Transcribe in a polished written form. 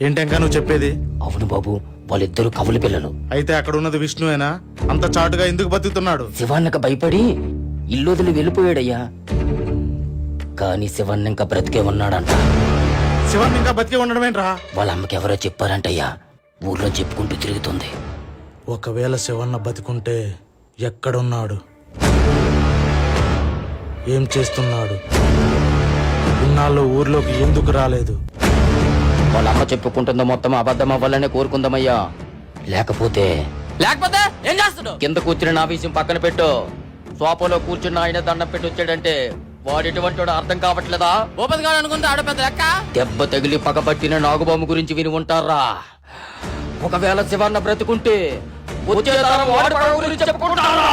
ఏంటంకా నువ్వు చెప్పేది? అవును బాబు, వాళ్ళిద్దరు కవులు పిల్లలు. అయితే అక్కడ ఉన్నది విష్ణువేనా? అంత చాటుగా ఎందుకు బతుకుతున్నాడు? శివాన్నక భయపడి ఇల్లు వదిలి వెళ్ళిపోయాడయ్యా. కానీ శివన్న ఇంకా బ్రతికే ఉన్నాడంట. శివన్ ఇంకా బతికే ఉండడమేంట్రా? వాళ్ళ అమ్మకి ఎవరో చెప్పారంటయ్యా. ఊర్లో చెప్పుకుంటూ తిరుగుతుంది. ఒకవేళ శివన్న బతికుంటే ఎక్కడున్నాడు, ఏం చేస్తున్నాడు, ఇన్నాళ్ళు ఊర్లోకి ఎందుకు రాలేదు? వాళ్ళ అమ్మ చెప్పుకుంటుందో మొత్తం అబద్ధం అవ్వాలనే కోరుకుందామయ్యా. లేకపోతే ఏం చేస్తాడు? కింద కూర్చుని నా విషయం పక్కన పెట్టు. సోఫాలో కూర్చున్న ఆయన దండం పెట్టి వచ్చాడంటే వాడెటువంటి వాడు అర్థం కావట్లేదా? ఓపెన్ అనుకుంటే ఆడపెద్ద లెక్క. దెబ్బ తగిలి పగబట్టిన నాగుబాము గురించి విని ఉంటారా? ఒకవేళ శివన్న బ్రతుకుంటే వచ్చే తరం వాడి పగ గురించి చెప్పుకుంటారా?